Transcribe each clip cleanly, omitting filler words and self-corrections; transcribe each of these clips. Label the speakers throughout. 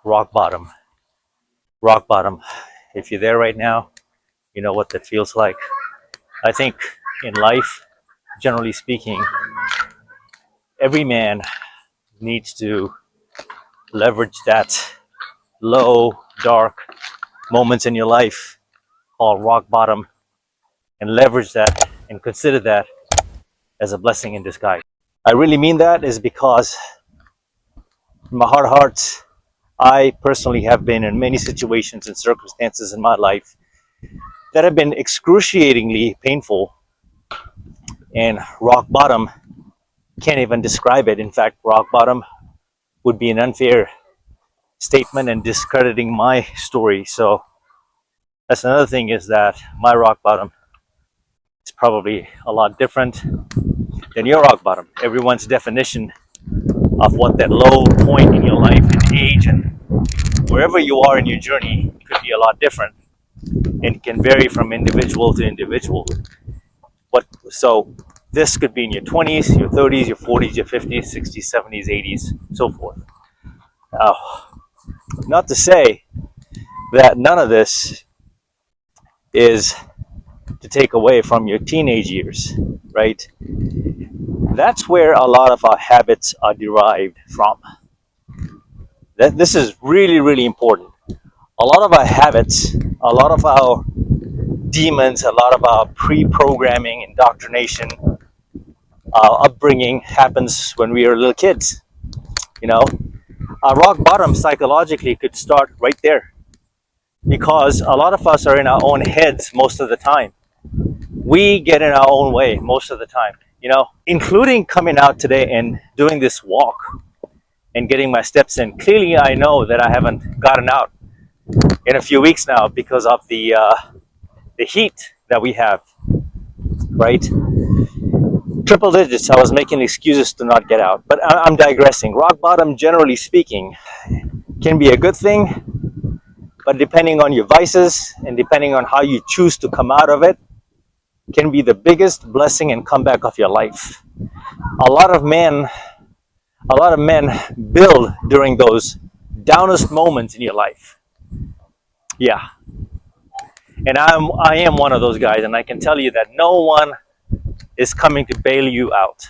Speaker 1: Rock bottom. Rock bottom. If you're there right now, you know what that feels like. I think in life, generally speaking, every man needs to leverage that low, dark moments in your life called rock bottom and leverage that and consider that as a blessing in disguise. I really mean that is because in my heart of hearts, I personally have been in many situations and circumstances in my life that have been excruciatingly painful, and rock bottom can't even describe it. In fact, rock bottom would be an unfair statement and discrediting my story. So that's another thing, is that my rock bottom is probably a lot different than your rock bottom. Everyone's definition of what that low point in your life and age and wherever you are in your journey could be a lot different and can vary from individual to individual. But so this could be in your 20s, your 30s, your 40s, your 50s, 60s, 70s, 80s, so forth. Uh, Not to say that none of this is to take away from your teenage years, right? That's where a lot of our habits are derived from. This is really, really important. A lot of our habits, a lot of our demons, a lot of our pre-programming, indoctrination, upbringing happens when we are little kids. You know, our rock bottom psychologically could start right there, because a lot of us are in our own heads most of the time. We get in our own way most of the time, including coming out today and doing this walk and getting my steps in. Clearly, I know that I haven't gotten out in a few weeks now because of the heat that we have, right? Triple digits, I was making excuses to not get out. But I'm digressing. Rock bottom, generally speaking, can be a good thing, but depending on your vices and depending on how you choose to come out of it, can be the biggest blessing and comeback of your life. A lot of men build during those downest moments in your life. Yeah. And I am one of those guys, and I can tell you that no one is coming to bail you out,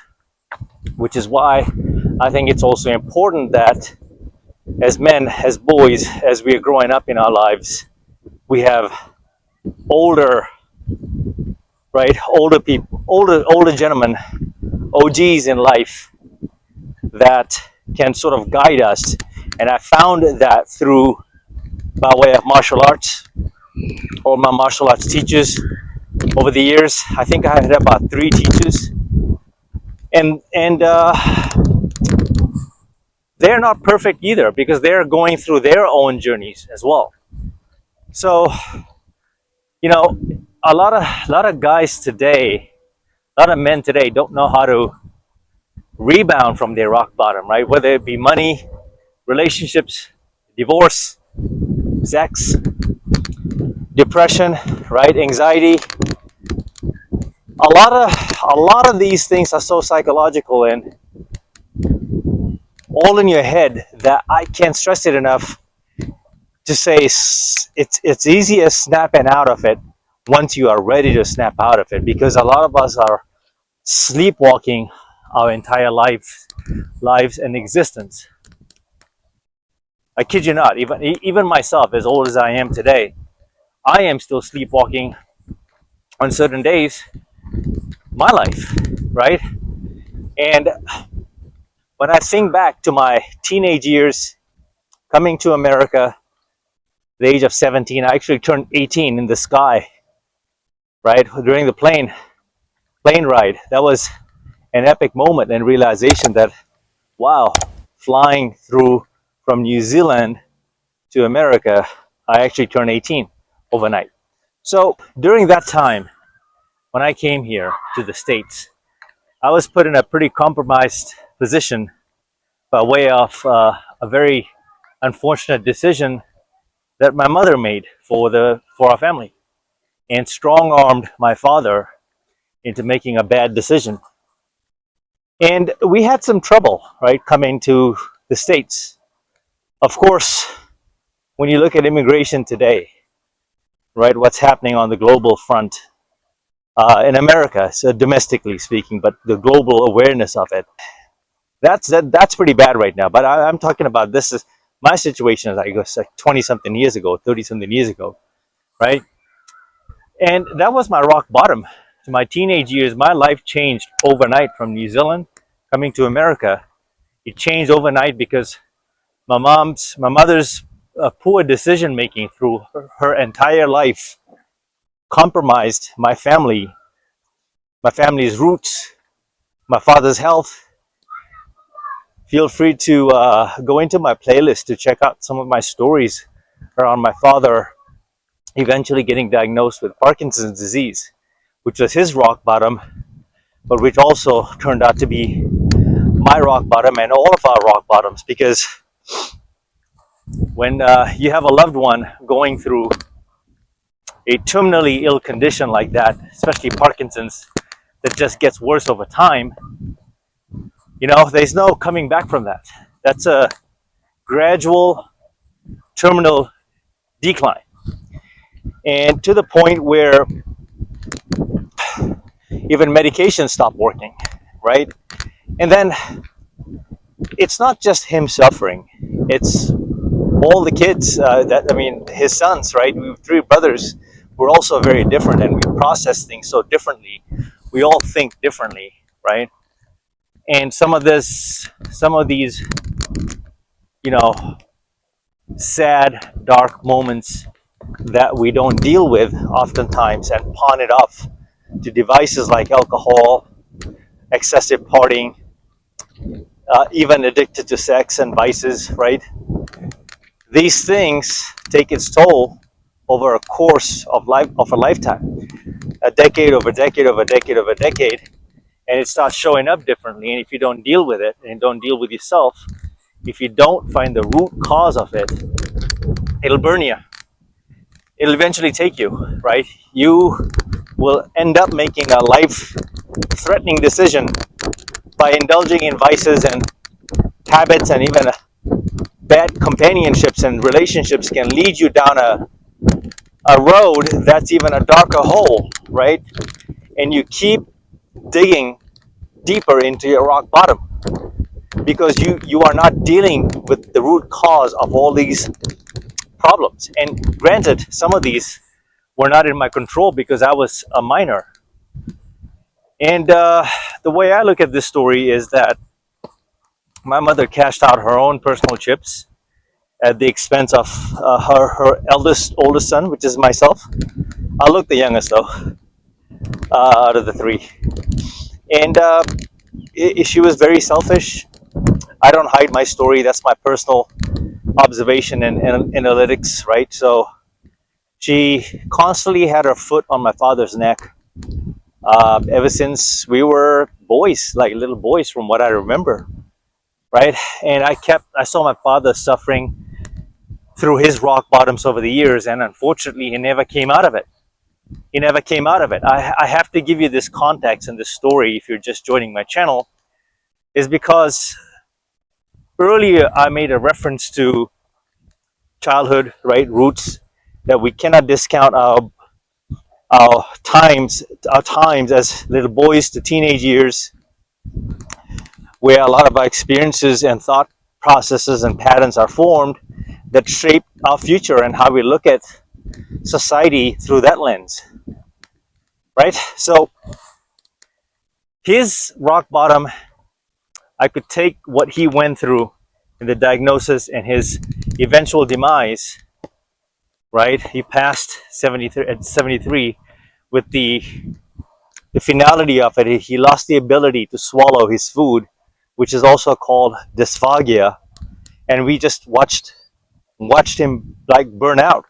Speaker 1: which is why I think it's also important that as men, as boys, as we are growing up in our lives, we have older, right? Older people, older gentlemen, OGs in life that can sort of guide us. And I found that through, by way of martial arts, or my martial arts teachers over the years. I think I had about 3 teachers, and they're not perfect either, because they're going through their own journeys as well. So, a lot of guys today, a lot of men today don't know how to rebound from their rock bottom, right? Whether it be money, relationships, divorce, sex, depression, right? Anxiety. A lot of these things are so psychological and all in your head that I can't stress it enough to say it's easy as snapping out of it once you are ready to snap out of it, because a lot of us are sleepwalking our entire lives and existence. I kid you not, even myself, as old as I am today, I am still sleepwalking on certain days my life, right? And when I think back to my teenage years, coming to America, the age of 17, I actually turned 18 in the sky, right? During the plane ride. That was an epic moment and realization that, wow, flying through from New Zealand to America, I actually turned 18 overnight. So during that time, when I came here to the States, I was put in a pretty compromised position by way of a very unfortunate decision that my mother made for our family, and strong-armed my father into making a bad decision. And we had some trouble, right, coming to the States. Of course, when you look at immigration today, right, what's happening on the global front in America, so domestically speaking, but the global awareness of it, that's pretty bad right now. But I'm talking about this is my situation is I guess like 20 something years ago, 30 something years ago, right? And that was my rock bottom. To my teenage years, my life changed overnight from New Zealand coming to America. It changed overnight because my mother's poor decision making through her entire life compromised my family's roots, my father's health. Feel free to go into my playlist to check out some of my stories around my father eventually getting diagnosed with Parkinson's disease, which was his rock bottom, but which also turned out to be my rock bottom and all of our rock bottoms. Because when you have a loved one going through a terminally ill condition like that, especially Parkinson's, that just gets worse over time, there's no coming back from that. That's a gradual terminal decline. And to the point where even medications stop working, right? And then it's not just him suffering, it's all the kids his sons, right? We have three brothers. We're also very different and we process things so differently. We all think differently, right? And some of these, sad, dark moments that we don't deal with oftentimes and pawn it off to devices like alcohol, excessive partying, even addicted to sex and vices, right? These things take its toll over a course of a lifetime, a decade over decade over decade over decade, and it starts showing up differently. And if you don't deal with it and don't deal with yourself, if you don't find the root cause of it, it'll burn you. It'll eventually take you, right? You will end up making a life-threatening decision by indulging in vices and habits, and even bad companionships and relationships can lead you down a road that's even a darker hole, right? And you keep digging deeper into your rock bottom because you are not dealing with the root cause of all these problems. And granted, some of these were not in my control because I was a minor. And the way I look at this story is that my mother cashed out her own personal chips at the expense of her oldest son, which is myself. I look the youngest though, out of the three. And she was very selfish. I don't hide my story. That's my personal observation and analytics, right? So she constantly had her foot on my father's neck ever since we were boys, like little boys, from what I remember, right? And I saw my father suffering through his rock bottoms over the years, and unfortunately, he never came out of it. He never came out of it. I have to give you this context and this story if you're just joining my channel, is because earlier I made a reference to childhood, right, roots, that we cannot discount our times as little boys to teenage years, where a lot of our experiences and thought processes and patterns are formed that shape our future and how we look at society through that lens, right? So his rock bottom, I could take what he went through in the diagnosis and his eventual demise, right? He passed 73 at 73 with the finality of it. He lost the ability to swallow his food, which is also called dysphagia, and we just watched him like burn out.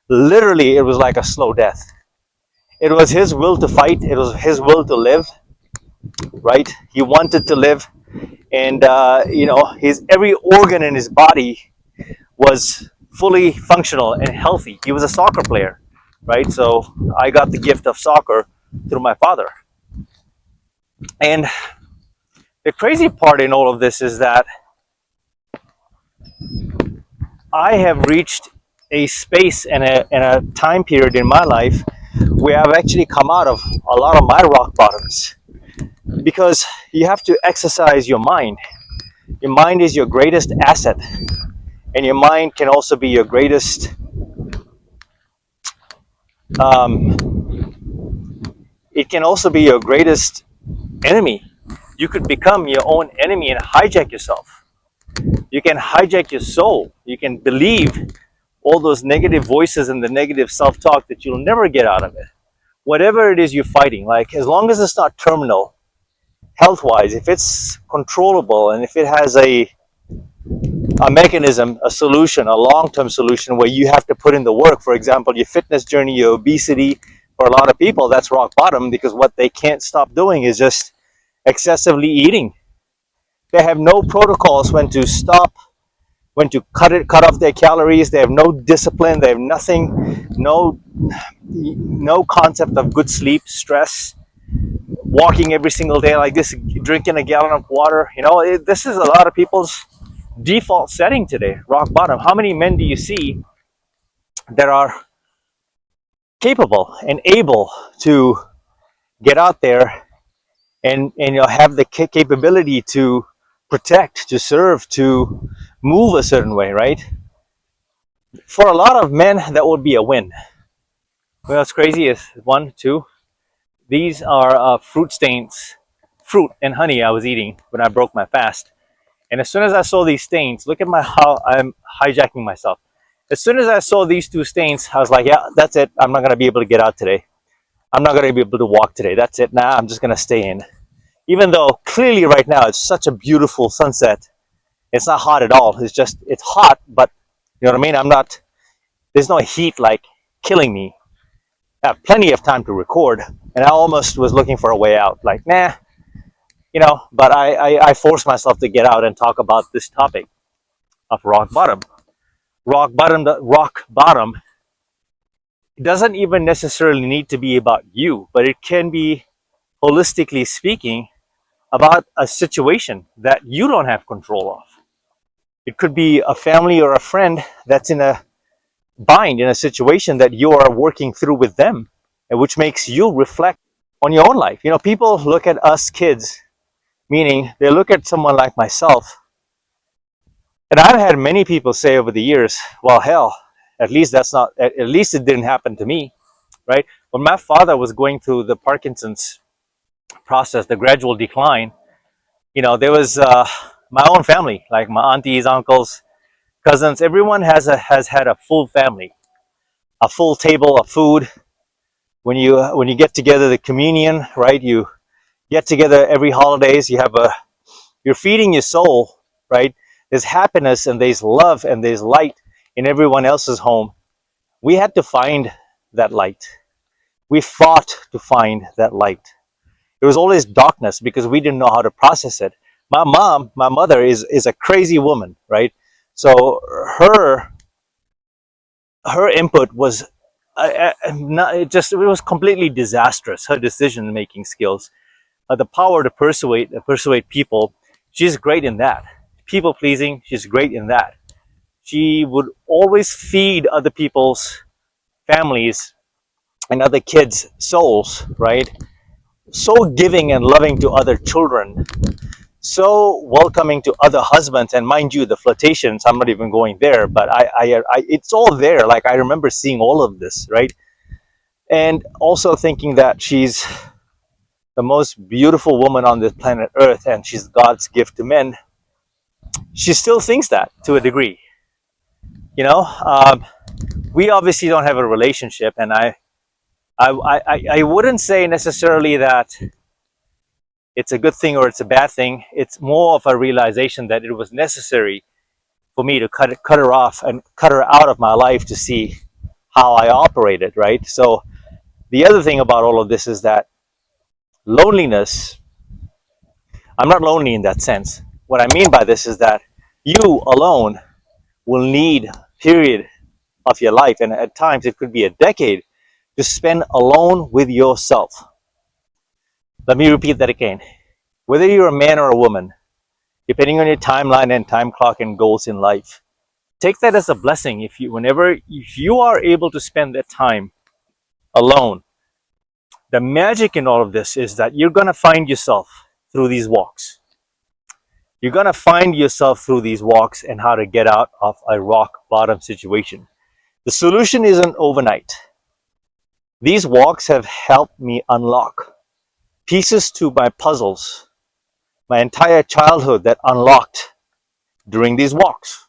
Speaker 1: Literally, it was like a slow death. It was his will to fight. It was his will to live, right? He wanted to live, and his every organ in his body was fully functional and healthy. He was a soccer player, right? So I got the gift of soccer through my father. And the crazy part in all of this is that I have reached a space and a time period in my life where I've actually come out of a lot of my rock bottoms, because you have to exercise your mind. Your mind is your greatest asset, and your mind can also be your greatest. Um, it can also be your greatest enemy. You could become your own enemy and hijack yourself. You can hijack your soul. You can believe all those negative voices and the negative self-talk that you'll never get out of it. Whatever it is you're fighting, like, as long as it's not terminal, health-wise, if it's controllable and if it has a mechanism, a solution, a long-term solution where you have to put in the work. For example, your fitness journey, your obesity, for a lot of people, that's rock bottom, because what they can't stop doing is just excessively eating. They have no protocols when to stop, when to cut off their calories. They have no discipline. They have nothing, no concept of good sleep, stress, walking every single day like this, drinking a gallon of water. This is a lot of people's default setting today, rock bottom. How many men do you see that are capable and able to get out there and have the capability to protect, to serve, to move a certain way, right? For a lot of men, that would be a win. What's crazy is, one, two, these are fruit stains, fruit and honey I was eating when I broke my fast. And as soon as I saw these stains, look at how I'm hijacking myself. As soon as I saw these two stains, I was like, yeah, that's it. I'm not going to be able to get out today. I'm not going to be able to walk today. That's it. Nah, I'm just going to stay in. Even though clearly right now it's such a beautiful sunset. It's not hot at all. It's hot, but you know what I mean? There's no heat like killing me. I have plenty of time to record, and I almost was looking for a way out. Like, nah, but I forced myself to get out and talk about this topic of rock bottom. Rock bottom doesn't even necessarily need to be about you, but it can be, holistically speaking, about a situation that you don't have control of. It could be a family or a friend that's in a bind, in a situation that you are working through with them, and which makes you reflect on your own life. People look at us kids, meaning they look at someone like myself. And I've had many people say over the years, well, hell, at least it didn't happen to me, right? When my father was going through the Parkinson's process, the gradual decline, there was my own family, like my aunties, uncles, cousins. Everyone has had a full family, a full table of food. When you get together, the communion, right? You get together every holidays. You're feeding your soul, right? There's happiness and there's love and there's light in everyone else's home. We had to find that light. We fought to find that light. It was always darkness because we didn't know how to process it. My mother is a crazy woman, right? So her input was it was completely disastrous. Her decision making skills, the power to persuade people, she's great in that. People pleasing, she's great in that. She would always feed other people's families and other kids' souls, right? So giving and loving to other children, so welcoming to other husbands. And mind you, the flirtations, I'm not even going there, but it's all there. Like, I remember seeing all of this, right? And also thinking that she's the most beautiful woman on this planet Earth and she's God's gift to men. She still thinks that to a degree. We obviously don't have a relationship, and I wouldn't say necessarily that it's a good thing or it's a bad thing. It's more of a realization that it was necessary for me to cut her off and cut her out of my life to see how I operated, right? So the other thing about all of this is that loneliness, I'm not lonely in that sense. What I mean by this is that you alone will need a period of your life, and at times it could be a decade, to spend alone with yourself. Let me repeat that again. Whether you're a man or a woman, depending on your timeline and time clock and goals in life, take that as a blessing. If you are able to spend that time alone, the magic in all of this is that you're going to find yourself through these walks. You're going to find yourself through these walks and how to get out of a rock bottom situation. The solution isn't overnight. These walks have helped me unlock pieces to my puzzles, my entire childhood that unlocked during these walks.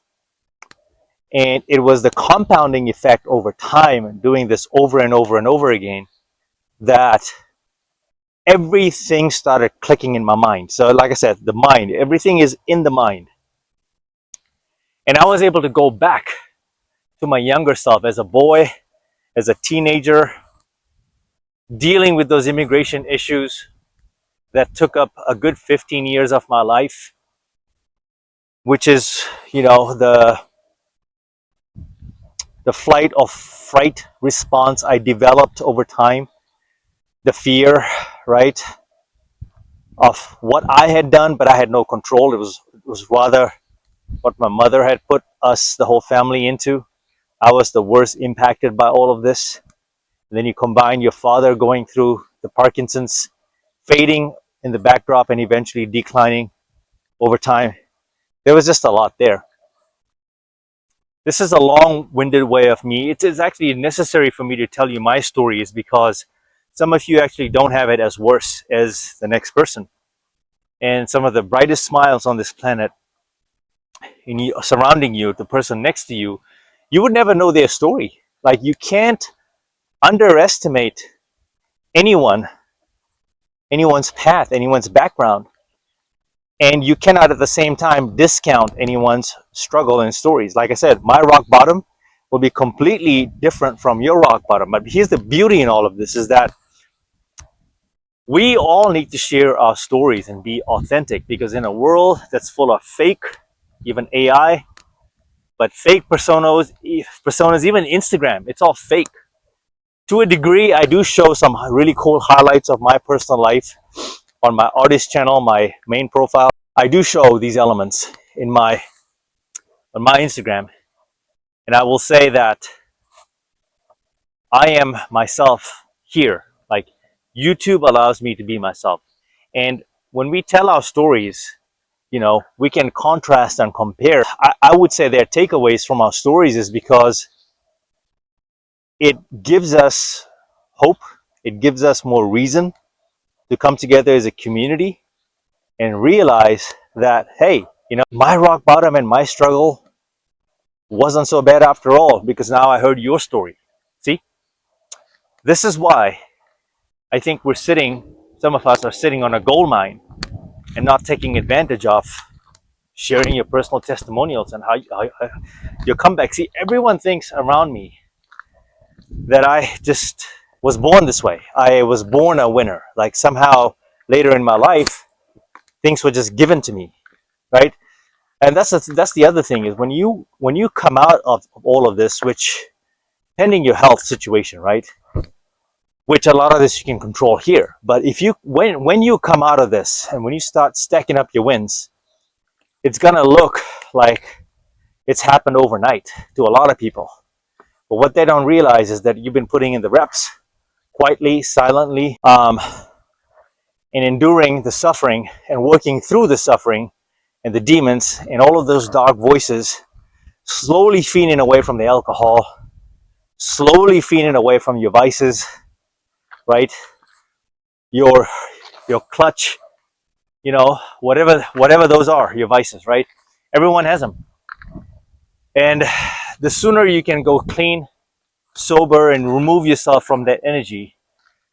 Speaker 1: And it was the compounding effect over time and doing this over and over and over again that everything started clicking in my mind. So like I said, the mind, everything is in the mind. And I was able to go back to my younger self as a boy, as a teenager, dealing with those immigration issues that took up a good 15 years of my life, which is, the flight or fright response I developed over time, the fear, right, of what I had done, but I had no control. It was rather what my mother had put us, the whole family, into. I was the worst impacted by all of this. And then you combine your father going through the Parkinson's, fading in the backdrop and eventually declining over time. There was just a lot there. This is a long-winded way of me. It is actually necessary for me to tell you my story, is because some of you actually don't have it as worse as the next person. And some of the brightest smiles on this planet, surrounding you, the person next to you, you would never know their story. Like, you can't underestimate anyone's path, anyone's background. And you cannot at the same time discount anyone's struggle and stories. Like I said, my rock bottom will be completely different from your rock bottom. But here's the beauty in all of this, is that we all need to share our stories and be authentic, because in a world that's full of fake, even AI, but fake personas, even Instagram, it's all fake. To a degree, I do show some really cool highlights of my personal life on my artist channel, my main profile. I do show these elements on my Instagram, and I will say that I am myself here. Like, YouTube allows me to be myself. And when we tell our stories, we can contrast and compare. I would say their takeaways from our stories is because it gives us hope. It gives us more reason to come together as a community and realize that, hey, my rock bottom and my struggle wasn't so bad after all, because now I heard your story. See, this is why I think some of us are sitting on a gold mine and not taking advantage of sharing your personal testimonials and how your comeback. See, everyone thinks around me that I just was born this way. I was born a winner. Like, somehow later in my life, things were just given to me, right? And that's the other thing, is when you come out of all of this, which, pending your health situation, right, which a lot of this you can control here, but when you come out of this and when you start stacking up your wins, it's gonna look like it's happened overnight to a lot of people. But what they don't realize is that you've been putting in the reps quietly, silently, and enduring the suffering and working through the suffering and the demons and all of those dark voices, slowly feeding away from the alcohol, slowly feeding away from your vices, right? Your clutch, whatever those are, your vices, right? Everyone has them. And the sooner you can go clean, sober, and remove yourself from that energy,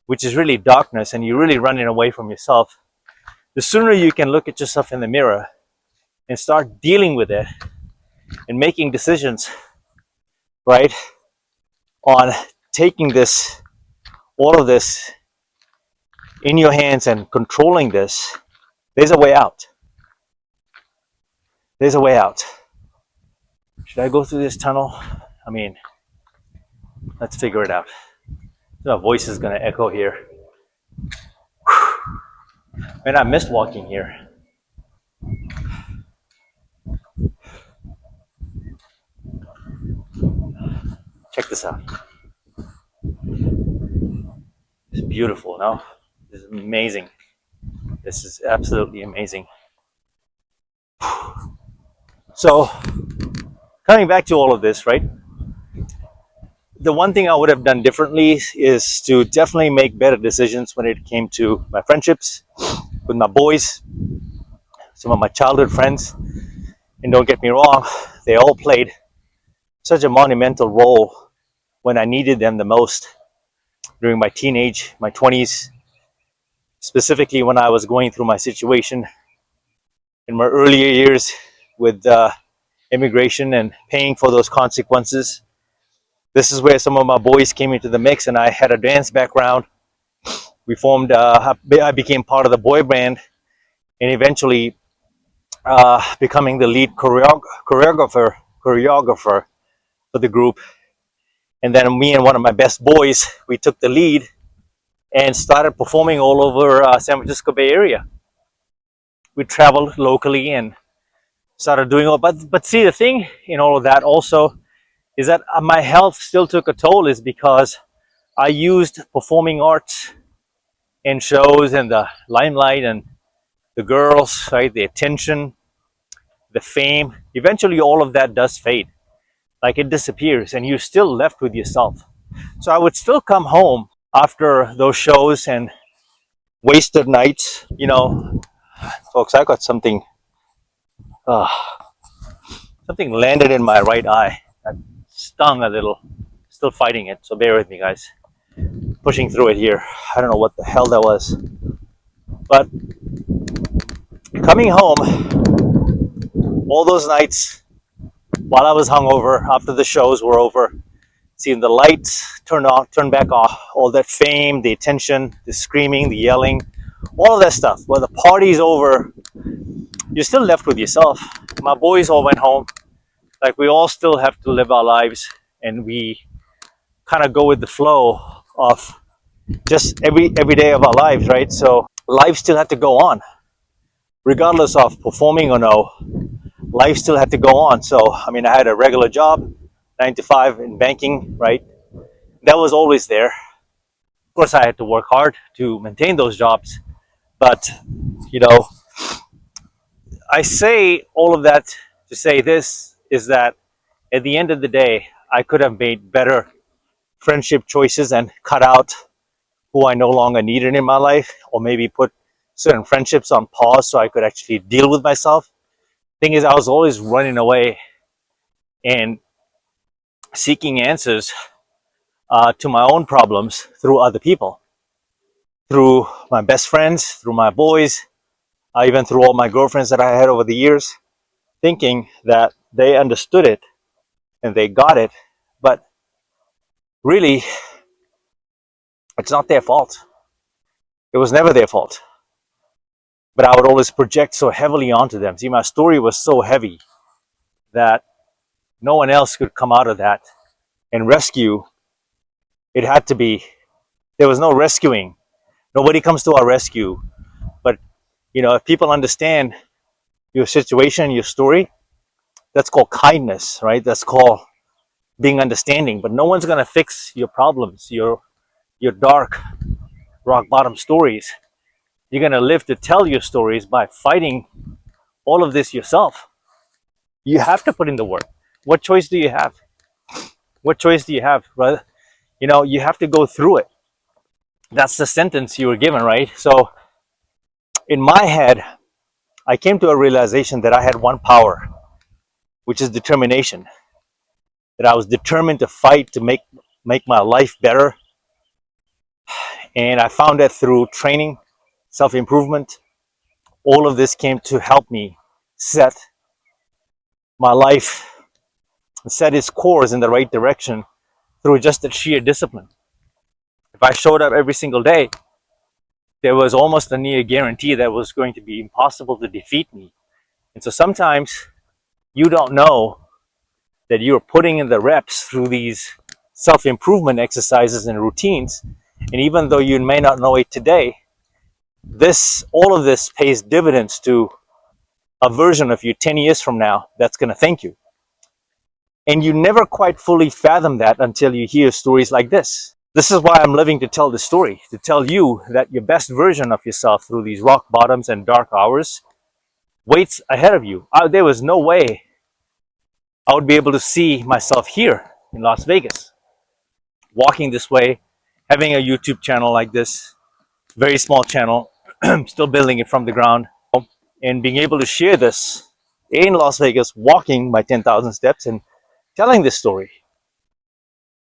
Speaker 1: which is really darkness, and you're really running away from yourself, the sooner you can look at yourself in the mirror and start dealing with it and making decisions, right, on taking all of this in your hands and controlling this. There's a way out. There's a way out. Should I go through this tunnel? I mean, let's figure it out. My voice is going to echo here. Man, I missed walking here. Check this out. It's beautiful, no? This is amazing. This is absolutely amazing. So, coming back to all of this, right? The one thing I would have done differently is to definitely make better decisions when it came to my friendships with my boys, some of my childhood friends. And don't get me wrong, they all played such a monumental role when I needed them the most during my teenage, my 20s, specifically when I was going through my situation in my earlier years with immigration and paying for those consequences. This is where some of my boys came into the mix, and I had a dance background. We formed, I became part of the boy band, and eventually becoming the lead choreographer for the group. And then me and one of my best boys, we took the lead and started performing all over San Francisco Bay Area. We traveled locally and started doing all. But see, the thing in all of that also is that my health still took a toll, is because I used performing arts and shows and the limelight and the girls, right, the attention, the fame. Eventually, all of that does fade. Like, it disappears, and you're still left with yourself. So I would still come home after those shows and wasted nights. You know, folks, I got something. Something landed in my right eye. That stung a little. Still fighting it, so bear with me, guys. Pushing through it here. I don't know what the hell that was. But coming home, all those nights while I was hungover, after the shows were over, seeing the lights turn back off, all that fame, the attention, the screaming, the yelling, all of that stuff. When the party's over, you're still left with yourself. My boys all went home. Like, we all still have to live our lives, and we kind of go with the flow of just every day of our lives, right? So life still had to go on, regardless of performing or no. Life still had to go on. So I mean, I had a regular job, 9 to 5 in banking, right? That was always there. Of course, I had to work hard to maintain those jobs, but you know, I say all of that to say this is that at the end of the day, I could have made better friendship choices and cut out who I no longer needed in my life, or maybe put certain friendships on pause so I could actually deal with myself. Thing is, I was always running away and seeking answers to my own problems through other people, through my best friends, through my boys, even through all my girlfriends that I had over the years, thinking that they understood it and they got it. But really, it's not their fault. It was never their fault. But I would always project so heavily onto them. See, my story was so heavy that no one else could come out of that and rescue. It had to be, there was no rescuing. Nobody comes to our rescue. But, you know, if people understand your situation, your story, that's called kindness, right? That's called being understanding. But no one's going to fix your problems, your dark, rock bottom stories. You're going to live to tell your stories by fighting all of this yourself. You have to put in the work. What choice do you have? What choice do you have, brother? You know, you have to go through it. That's the sentence you were given, right? So in my head, I came to a realization that I had one power, which is determination. That I was determined to fight to make my life better. And I found that through training, self-improvement. All of this came to help me set my life, set its course in the right direction through just the sheer discipline. If I showed up every single day, there was almost a near guarantee that it was going to be impossible to defeat me. And so sometimes you don't know that you're putting in the reps through these self-improvement exercises and routines. And even though you may not know it today, all of this pays dividends to a version of you 10 years from now that's going to thank you. And you never quite fully fathom that until you hear stories like this. This is why I'm living to tell this story, to tell you that your best version of yourself through these rock bottoms and dark hours waits ahead of you. There was no way I would be able to see myself here in Las Vegas, walking this way, having a YouTube channel like this, very small channel, still building it from the ground, and being able to share this in Las Vegas, walking my 10,000 steps and telling this story.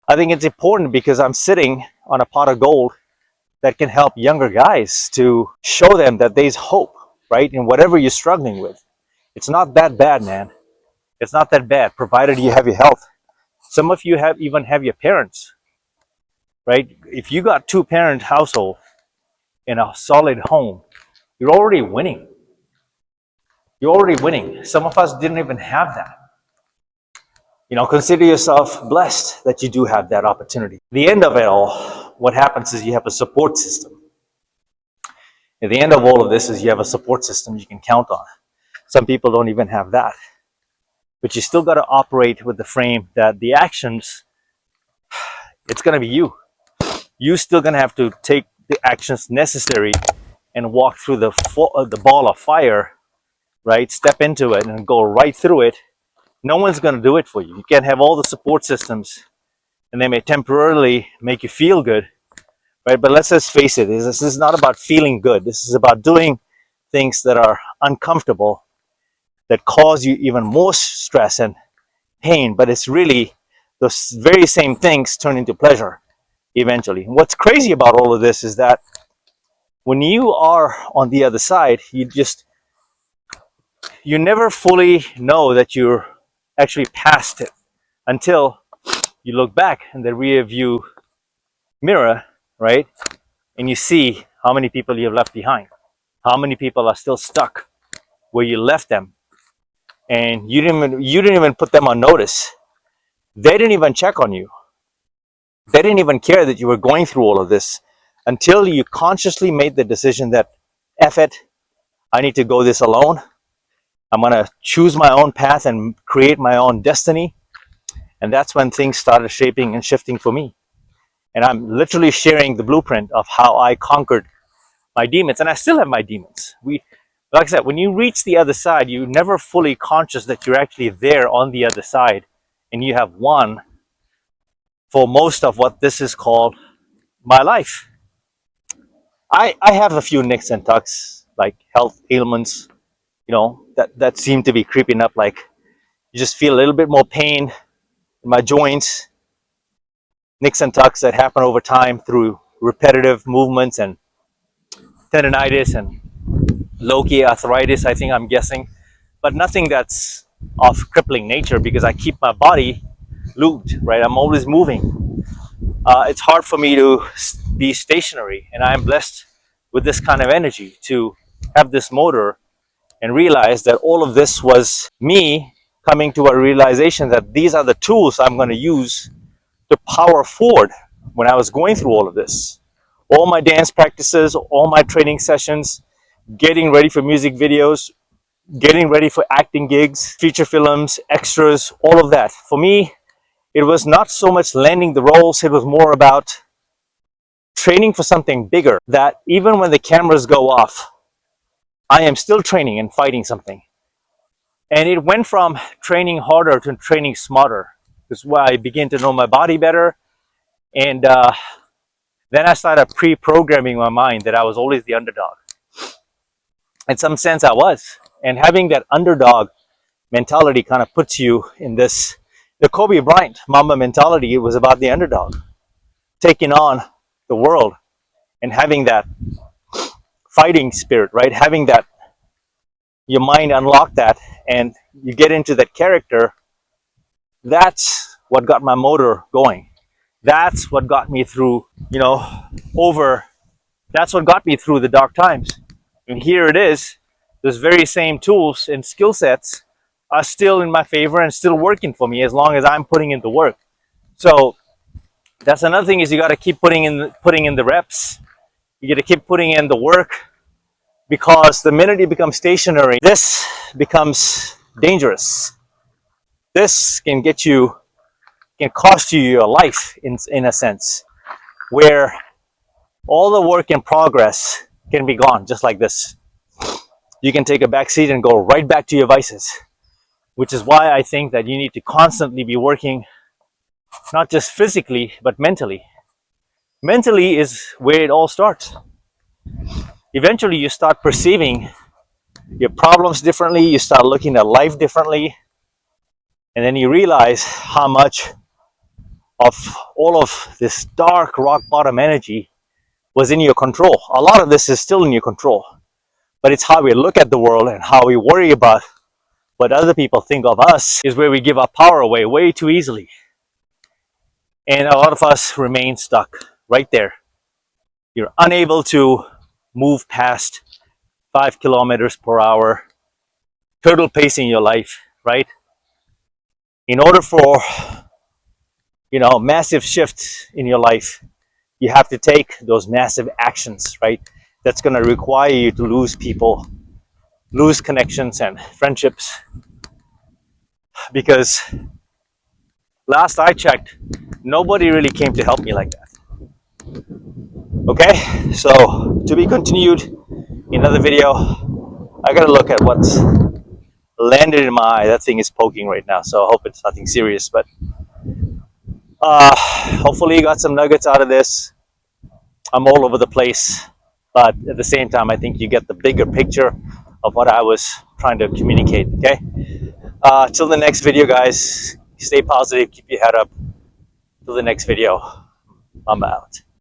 Speaker 1: I think it's important because I'm sitting on a pot of gold that can help younger guys to show them that there's hope, right? In whatever you're struggling with. It's not that bad, man. It's not that bad, provided you have your health. Some of you even have your parents, right? If you got two-parent household in a solid home, you're already winning. You're already winning. Some of us didn't even have that. Consider yourself blessed that you do have that opportunity. The end of it all, what happens is you have a support system. At the end of all of this is you have a support system you can count on. Some people don't even have that. But you still got to operate with the frame that the actions, it's going to be you. You're still going to have to take the actions necessary and walk through the ball of fire, right? Step into it and go right through it. No one's going to do it for you. You can't have all the support systems, and they may temporarily make you feel good, right? But let's just face it, this is not about feeling good. This is about doing things that are uncomfortable, that cause you even more stress and pain. But it's really those very same things turn into pleasure eventually. And what's crazy about all of this is that when you are on the other side, you never fully know that you're actually past it until you look back in the rear view mirror, right? And you see how many people you have left behind, how many people are still stuck where you left them, and you didn't even put them on notice. They didn't even check on you. They didn't even care that you were going through all of this until you consciously made the decision that, F it, I need to go this alone. I'm going to choose my own path and create my own destiny. And that's when things started shaping and shifting for me. And I'm literally sharing the blueprint of how I conquered my demons. And I still have my demons. Like I said, when you reach the other side, you're never fully conscious that you're actually there on the other side. And you have won for most of what this is called my life. I have a few nicks and tucks, like health ailments, that seem to be creeping up. Like you just feel a little bit more pain in my joints, nicks and tucks that happen over time through repetitive movements and tendonitis and low-key arthritis, I think, I'm guessing, but nothing that's of crippling nature because I keep my body lubed, right? I'm always moving. It's hard for me to be stationary, and I'm blessed with this kind of energy to have this motor and realize that all of this was me coming to a realization that these are the tools I'm going to use to power forward when I was going through all of this. All my dance practices, all my training sessions, getting ready for music videos, getting ready for acting gigs, feature films, extras, all of that. For me, it was not so much landing the roles, it was more about training for something bigger, that even when the cameras go off, I am still training and fighting something. And it went from training harder to training smarter. This is why I began to know my body better. And then I started pre-programming my mind that I was always the underdog. In some sense, I was. And having that underdog mentality kind of puts you in this, the Kobe Bryant Mamba mentality. It was about the underdog taking on the world and having that fighting spirit, right? Having that, your mind unlock that and you get into that character. That's what got my motor going. That's what got me through, that's what got me through the dark times. And here it is, those very same tools and skill sets are still in my favor and still working for me as long as I'm putting in the work. So that's another thing, is you got to keep putting in the reps. You got to keep putting in the work, because the minute you become stationary, this becomes dangerous. This can cost you your life in a sense, where all the work in progress can be gone just like this. You can take a back seat and go right back to your vices, which is why I think that you need to constantly be working, not just physically, but mentally. Mentally is where it all starts. Eventually, you start perceiving your problems differently, you start looking at life differently, and then you realize how much of all of this dark rock bottom energy was in your control. A lot of this is still in your control, but it's how we look at the world and how we worry about what other people think of us is where we give our power away way too easily. And a lot of us remain stuck right there. You're unable to move past 5 kilometers per hour, turtle pacing your life, right? In order for, massive shifts in your life, you have to take those massive actions, right? That's going to require you to lose people, lose connections and friendships. Because last I checked, nobody really came to help me like that. Okay, so to be continued in another video. I gotta look at what's landed in my eye. That thing is poking right now, so I hope it's nothing serious. But hopefully you got some nuggets out of this. I'm all over the place, but at the same time, I think you get the bigger picture of what I was trying to communicate. Okay, till the next video, guys. Stay positive, keep your head up. Till the next video, I'm out.